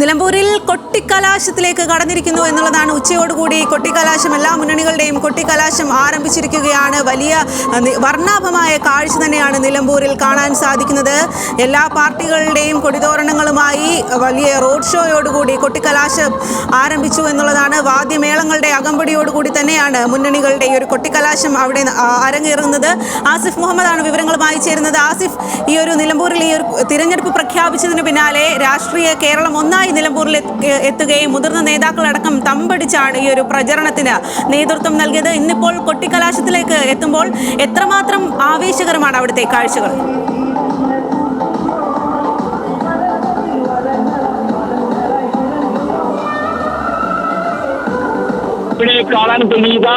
നിലമ്പൂരിൽ കൊട്ടിക്കലാശത്തിലേക്ക് കടന്നിരിക്കുന്നു എന്നുള്ളതാണ്. ഉച്ചയോടുകൂടി കൊട്ടിക്കലാശം, എല്ലാ മുന്നണികളുടെയും കൊട്ടിക്കലാശം ആരംഭിച്ചിരിക്കുകയാണ്. വലിയ വർണ്ണാഭമായ കാഴ്ച തന്നെയാണ് നിലമ്പൂരിൽ കാണാൻ സാധിക്കുന്നത്. എല്ലാ പാർട്ടികളുടെയും കൊടിതോരണങ്ങളുമായി വലിയ റോഡ് ഷോയോടുകൂടി കൊട്ടിക്കലാശം ആരംഭിച്ചു എന്നുള്ളതാണ്. വാദ്യമേളങ്ങളുടെ അകമ്പടിയോടുകൂടി തന്നെയാണ് മുന്നണികളുടെ ഒരു കൊട്ടിക്കലാശം അവിടെ അരങ്ങേറുന്നത്. ആസിഫ് മുഹമ്മദാണ് വിവരങ്ങളുമായി ചേരുന്നത്. ആസിഫ്, ഈ ഒരു നിലമ്പൂരിൽ ഈ ഒരു തിരഞ്ഞെടുപ്പ് പ്രഖ്യാപിച്ചതിന് പിന്നാലെ രാഷ്ട്രീയ കേരളം ഒന്നായി നിലമ്പൂരിൽ എത്തുകയും മുതിർന്ന നേതാക്കളടക്കം തമ്പടിച്ചാണ് ഈ ഒരു പ്രചരണത്തിന് നേതൃത്വം നൽകിയത്. ഇന്നിപ്പോൾ കൊട്ടിക്കലാശത്തിലേക്ക് എത്തുമ്പോൾ എത്രമാത്രം ആവേശകരമാണ് അവിടുത്തെ കാഴ്ചകൾ? ഇവിടെ കാണാൻ കഴിയുക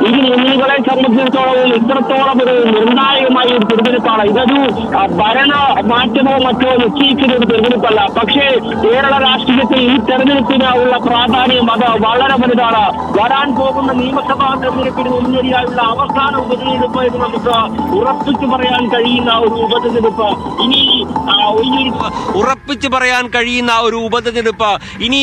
ഈ മുന്നണികളെ സംബന്ധിച്ചിടത്തോളം ഇത്രത്തോളം ഒരു നിർണായകമായ ഒരു തെരഞ്ഞെടുപ്പാണ്. ഇതൊരു ഭരണ മാറ്റമോ മറ്റോ നിശ്ചയിക്കുന്ന ഒരു തെരഞ്ഞെടുപ്പല്ല. പക്ഷേ കേരള രാഷ്ട്രീയത്തിൽ ഈ തെരഞ്ഞെടുപ്പിന് ഉള്ള പ്രാധാന്യം അത് വളരെ വലുതാണ്. വരാൻ പോകുന്ന നിയമസഭാ തെരഞ്ഞെടുപ്പിന് മുന്നോടിയായുള്ള അവസാന ഉപതെരഞ്ഞെടുപ്പ് എന്ന് നമുക്ക് ഉറപ്പിച്ചു പറയാൻ കഴിയുന്ന ഒരു ഉപതെരഞ്ഞെടുപ്പ്. ഇനി ഉറപ്പിച്ചു പറയാൻ കഴിയുന്ന ഒരു ഉപതെരഞ്ഞെടുപ്പ് ഇനി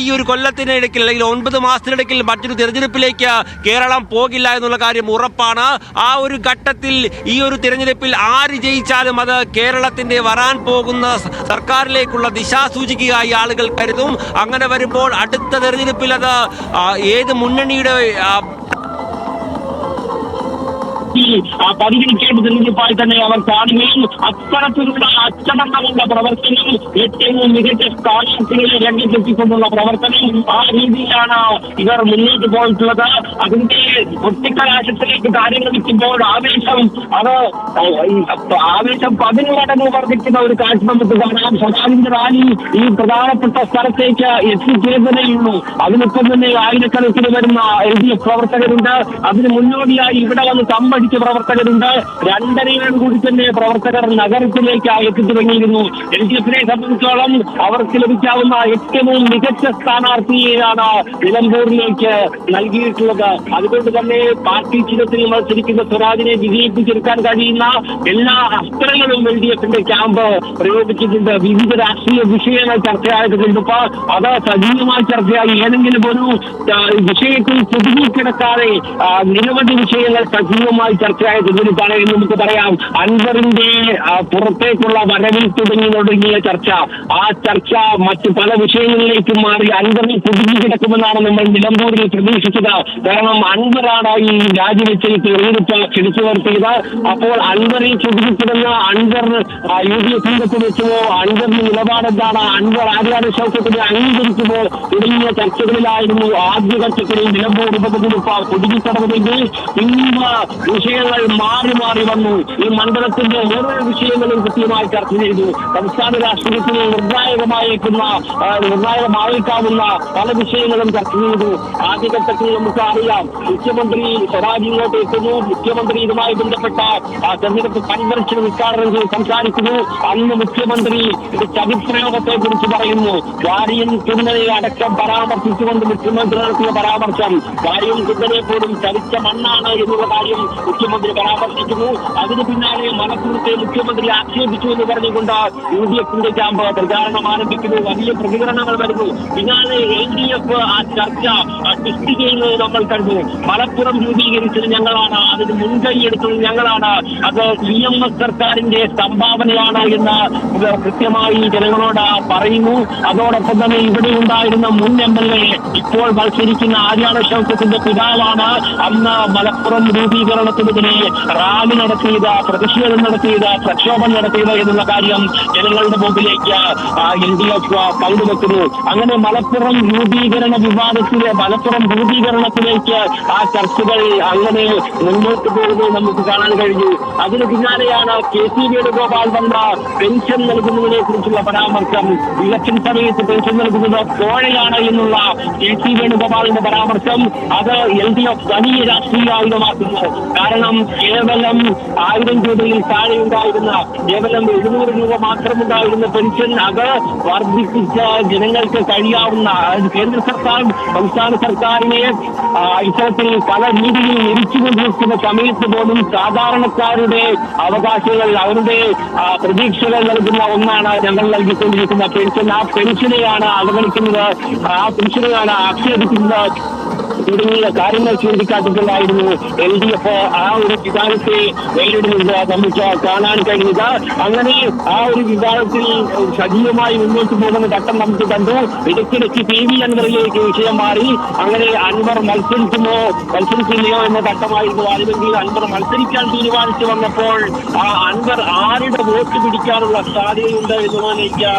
ഈ ഒരു കൊല്ലത്തിനിടയ്ക്ക് അല്ലെങ്കിൽ 9 മാസത്തിനിടയ്ക്ക് മറ്റൊരു തെരഞ്ഞെടുപ്പിലേക്ക് കേരളം പോകില്ല എന്നുള്ള കാര്യം ഉറപ്പാണ്. ആ ഒരു ഘട്ടത്തിൽ ഈ ഒരു തെരഞ്ഞെടുപ്പിൽ ആര് ജയിച്ചാലും അത് കേരളത്തിന്റെ വരാൻ പോകുന്ന സർക്കാരിലേക്കുള്ള ദിശാസൂചികയായി ആളുകൾ കരുതും. അങ്ങനെ വരുമ്പോൾ അടുത്ത തെരഞ്ഞെടുപ്പിൽ അത് ഏത് മുന്നണിയുടെ പരിഗണിക്കേണ്ട തെരഞ്ഞെടുപ്പായി തന്നെ അവർ കാണുകയും അത്തരത്തിലുള്ള അച്ചടക്കമുള്ള പ്രവർത്തനം, ഏറ്റവും മികച്ച സ്ഥാനാർത്ഥികളെ രംഗത്തെത്തിക്കൊണ്ടുള്ള പ്രവർത്തനം, ആ രീതിയിലാണ് ഇവർ മുന്നോട്ട് പോയിട്ടുള്ളത്. അതിന്റെ കൊട്ടിക്കലാശത്തിലേക്ക് കാര്യങ്ങൾ എത്തുമ്പോൾ ആവേശം 10 മടങ്ങ് വർദ്ധിക്കുന്ന ഒരു കാഴ്ച നമുക്ക് കാണാം. സ്വകാര്യ റാലി ഈ പ്രധാനപ്പെട്ട സ്ഥലത്തേക്ക് എത്തിച്ചേർന്നതേയുള്ളൂ. അതിനൊപ്പം തന്നെ ആയിരക്കണക്കിന് വരുന്ന LDF പ്രവർത്തകരുണ്ട്. അതിന് മുന്നോടിയായി ഇവിടെ വന്ന് തമ്പടിച്ച പ്രവർത്തകരുണ്ട്. 2:30 കൂടി തന്നെ പ്രവർത്തകർ നഗരത്തിലേക്ക് എത്തിത്തുടങ്ങിയിരുന്നു. LDFനെ സംബന്ധിച്ചോളം അവർക്ക് ലഭിക്കാവുന്ന ഏറ്റവും മികച്ച സ്ഥാനാർത്ഥിയെയാണ് നിലമ്പൂരിലേക്ക് നൽകിയിട്ടുള്ളത്. അതുകൊണ്ട് തന്നെ പാർട്ടി ചിഹ്നത്തിൽ മത്സരിക്കുന്ന സ്വരാജിനെ വിജയിപ്പിച്ചെടുക്കാൻ കഴിയുന്ന എല്ലാ അസ്ത്രങ്ങളും LDFന്റെ ക്യാമ്പ് പ്രയോഗിച്ചിട്ടുണ്ട്. വിവിധ രാഷ്ട്രീയ വിഷയങ്ങൾ ചർച്ചയായിട്ടുണ്ട്. അത് സജീവമായി ചർച്ചയായി. ഏതെങ്കിലും ഒരു വിഷയത്തിൽ കുടുങ്ങിക്കിടക്കാതെ നിരവധി വിഷയങ്ങൾ സജീവമായി ചർച്ചയായ തെരഞ്ഞെടുപ്പാണ് എന്ന് നമുക്ക് പറയാം. അൻവറിന്റെ പുറത്തേക്കുള്ള വരവിൽ തുടങ്ങിയ ചർച്ച, ആ ചർച്ച മറ്റ് പല വിഷയങ്ങളിലേക്കും മാറി അൻവറിൽ കുടുങ്ങിക്കിടക്കുമെന്നാണ് നമ്മൾ നിലമ്പൂരിൽ പ്രതീക്ഷിച്ചത്. കാരണം അൻവറാണ് ഈ രാജിവെച്ച് തെരഞ്ഞെടുപ്പ് ക്ഷണിച്ചു വരുത്തിയത്. അപ്പോൾ അൻവറിൽ കുടുങ്ങിക്കിടന്ന അൻവർ UDF വെച്ചുമോ, അൻവറിന്റെ നിലപാടെന്താണ്, അൻവർ ആര്യാട് ഷൗക്കത്തിനെ അംഗീകരിക്കുമോ തുടങ്ങിയ ചർച്ചകളിലായിരുന്നു ആദ്യഘട്ടത്തിൽ നിലമ്പൂർ ഉപതെരഞ്ഞെടുപ്പ് കുടുങ്ങിക്കിടന്നതെങ്കിൽ പിന്നീട് വിഷയങ്ങൾ മാറി വന്നു. ഈ മണ്ഡലത്തിന്റെ ഓരോ വിഷയങ്ങളും കൃത്യമായി ചർച്ച ചെയ്തു. സംസ്ഥാന രാഷ്ട്രീയത്തിൽ നിർണായകമായേക്കാവുന്ന പല വിഷയങ്ങളും ചർച്ച ചെയ്തു. ആദ്യഘട്ടത്തിൽ നമുക്ക് അറിയാം, മുഖ്യമന്ത്രി സ്വരാജ് ഇങ്ങോട്ട് എത്തുന്നു. മുഖ്യമന്ത്രി ഇതുമായി ബന്ധപ്പെട്ട തെരഞ്ഞെടുപ്പ് കൺവെൻഷൻ ഉദ്ഘാടനം ചെയ്ത് സംസാരിക്കുന്നു. അന്ന് മുഖ്യമന്ത്രി ചതിപ്രയോഗത്തെ കുറിച്ച് പറയുന്നു. വാരിയൻ കുന്നനെ അടക്കം പരാമർശിച്ചുകൊണ്ട് മുഖ്യമന്ത്രി നടത്തിയ പരാമർശം വാരിയൻ കുന്നനെ പോലും ചതിച്ച മണ്ണാണ് എന്നുള്ള കാര്യം മുഖ്യമന്ത്രി പരാമർശിക്കുന്നു. അതിന് പിന്നാലെ മലപ്പുറത്തെ മുഖ്യമന്ത്രി ആക്ഷേപിച്ചു എന്ന് പറഞ്ഞുകൊണ്ട് UDFന്റെ ക്യാമ്പ് പ്രചാരണം ആരംഭിക്കുന്നു. വലിയ പ്രതികരണങ്ങൾ വരുന്നു. പിന്നാലെ LDF ആ ചർച്ച ടെസ്റ്റ് ചെയ്യുന്നത് നമ്മൾ കണ്ടു. മലപ്പുറം രൂപീകരിച്ചത് ഞങ്ങളാണ്, അതിന് മുൻകൈ എടുത്തത് ഞങ്ങളാണ്, അത് EMS സർക്കാരിന്റെ സംഭാവനയാണ് എന്ന് കൃത്യമായി ജനങ്ങളോട് പറയുന്നു. അതോടൊപ്പം തന്നെ ഇവിടെ ഉണ്ടായിരുന്ന മുൻ MLA ഇപ്പോൾ മത്സരിക്കുന്ന ആര്യാട് ഷൗക്കത്തിന്റെ പിതാവാണ് അന്ന് മലപ്പുറം രൂപീകരണത്തിനെതിരെ റാലി നടത്തിയത്, പ്രതിഷേധം നടത്തിയത്, പ്രക്ഷോഭം നടത്തിയത് എന്നുള്ള കാര്യം ജനങ്ങളുടെ മുമ്പിലേക്ക് LDF പങ്കുവെക്കുന്നു. അങ്ങനെ മലപ്പുറം രൂപീകരണത്തിലേക്ക് ആ ചർച്ചകൾ അങ്ങനെ മുന്നോട്ട് പോകുന്നത് നമുക്ക് കാണാൻ കഴിഞ്ഞു. അതിന് പിന്നാലെയാണ് KC വേണുഗോപാൽ വന്ന പെൻഷൻ നൽകുന്നതിനെ കുറിച്ചുള്ള പരാമർശം. ഇലക്ഷൻ സമയത്ത് പെൻഷൻ നൽകുന്നത് കോഴയാണ് എന്നുള്ള KC വേണുഗോപാലിന്റെ പരാമർശം അത് LDF വലിയ രാഷ്ട്രീയ ആയുധമാക്കുന്നു. കാരണം കാരണം കേവലം 1000 രൂപയിൽ താഴെ ഉണ്ടായിരുന്ന കേവലം 700 രൂപ മാത്രമുണ്ടായിരുന്ന പെൻഷൻ അത് വർദ്ധിപ്പിച്ച ജനങ്ങൾക്ക് കഴിയാവുന്ന കേന്ദ്ര സർക്കാർ സംസ്ഥാന സർക്കാരിനെ ഇത്തരത്തിൽ പല രീതിയിൽ നിരീക്ഷിക്കുന്ന സമയത്ത് പോലും സാധാരണക്കാരുടെ അവകാശങ്ങൾ അവരുടെ പ്രതീക്ഷകൾ നൽകുന്ന ഒന്നാണ് ഞങ്ങൾ നൽകിക്കൊണ്ടിരിക്കുന്ന പെൻഷൻ. ആ പെൻഷനെയാണ് അവഗണിക്കുന്നത്, ആ പെൻഷനെയാണ് ആക്ഷേപിക്കുന്നത് തുടങ്ങിയ കാര്യങ്ങൾ ചൂണ്ടിക്കാട്ടിട്ടുണ്ടായിരുന്നു LDF ആ ഒരു വിവാദത്തെ നേരിടുന്നത് നമുക്ക് കാണാൻ കഴിയുക. അങ്ങനെ ആ ഒരു വിവാദത്തിൽ സജീവമായി മുന്നോട്ട് പോകുന്ന ഘട്ടം നമുക്ക് കണ്ടു. ഇടയ്ക്കിടയ്ക്ക് TV അൻവറിലേക്ക് വിഷയം മാറി. അങ്ങനെ അൻവർ മത്സരിക്കില്ലയോ എന്ന ഘട്ടമായിരുന്നു. അല്ലെങ്കിൽ അൻവർ മത്സരിക്കാൻ തീരുമാനിച്ചു വന്നപ്പോൾ അൻവർ ആരുടെ വോട്ട് പിടിക്കാനുള്ള സാധ്യതയുണ്ട് എന്നതിലേക്ക്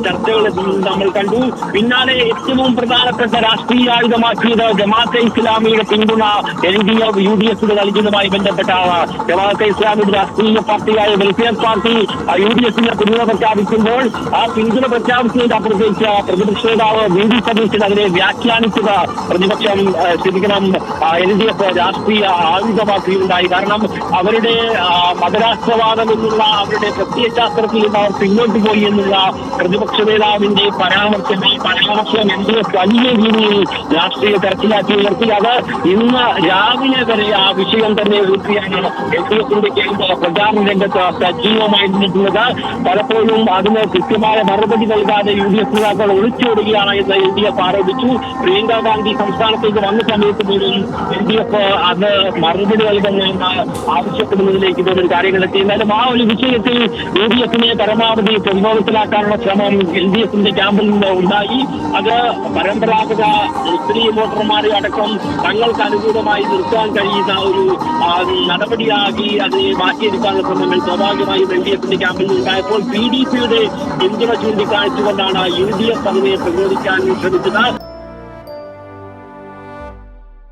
ചർച്ചകൾ നമ്മൾ കണ്ടു. പിന്നാലെ ഏറ്റവും പ്രധാനപ്പെട്ട രാഷ്ട്രീയ ആയുധമാക്കിയത് ജമാഅത്തെ ഇസ്ലാമിയുടെ പിന്തുണ LDF UDF നൽകുന്നതുമായി ബന്ധപ്പെട്ടാണ്. ജമാഅത്തെ ഇസ്ലാമിയുടെ രാഷ്ട്രീയ പാർട്ടിയായ വെൽഫെയർ പാർട്ടി UDFിന്റെ പിന്തുണ പ്രഖ്യാപിക്കുമ്പോൾ ആ പിന്തുണ പ്രഖ്യാപിച്ചതിന്റെ അപ്പുറത്തേക്ക് പ്രതിപക്ഷ നേതാവ് VD സതീശൻ അതിനെ വ്യാഖ്യാനിച്ചത് പ്രതിപക്ഷം ശ്രദ്ധിക്കണം LDF രാഷ്ട്രീയ ആയുധമാക്കുകയുണ്ടായി. കാരണം അവരുടെ മതരാഷ്ട്രവാദം എന്നുള്ള അവരുടെ പ്രത്യയശാസ്ത്രത്തിൽ നിന്ന് അവർ പിന്നോട്ട് പോയി എന്നുള്ള പ്രതിപക്ഷ നേതാവിന്റെ പരാമർശം LDF വലിയ രീതിയിൽ രാഷ്ട്രീയ തരത്തിലാക്കി ഉയർത്തി. അത് ഇന്ന് രാവിലെ വരെ ആ വിഷയം തന്നെ ഉയർത്തിയാണ് LDFിന്റെ കേന്ദ്ര പ്രചാരണ രംഗത്ത് സജീവമായി നിന്നിട്ടുള്ളത്. പലപ്പോഴും അതിന് കൃത്യമായ മറുപടി നൽകാതെ UDF നേതാക്കൾ ഒളിച്ചോടുകയാണ് എന്ന് LDF ആരോപിച്ചു. പ്രിയങ്ക ഗാന്ധി സംസ്ഥാനത്തേക്ക് വന്ന സമയത്ത് പോലും LDF അത് മറുപടി നൽകണമെന്ന് ആവശ്യപ്പെടുന്നതിലേക്ക് പോലും കാര്യങ്ങളെത്തി. എന്നാലും ആ ഒരു വിഷയത്തിൽ UDFിനെ പരമാവധി പ്രതിരോധത്തിലാക്കാനുള്ള ശ്രമം LDFിന്റെ ക്യാമ്പിൽ നിന്ന് ഉണ്ടായി. അത് പരമ്പരാഗത സ്ത്രീ വോട്ടർമാരെ അടക്കം തങ്ങൾക്ക് അനുകൂലമായി നിർത്താൻ കഴിയുന്ന ഒരു നടപടിയാക്കി അതിനെ മാറ്റിയെടുക്കാനുള്ള ശ്രമങ്ങൾ സ്വാഭാവികമായും LDFിന്റെ ക്യാമ്പിൽ ഉണ്ടായപ്പോൾ PDPയുടെ പിന്തുണ ചൂണ്ടിക്കാണിച്ചുകൊണ്ടാണ് UDF അതിനെ പ്രതിരോധിക്കാൻ ശ്രമിച്ചത്.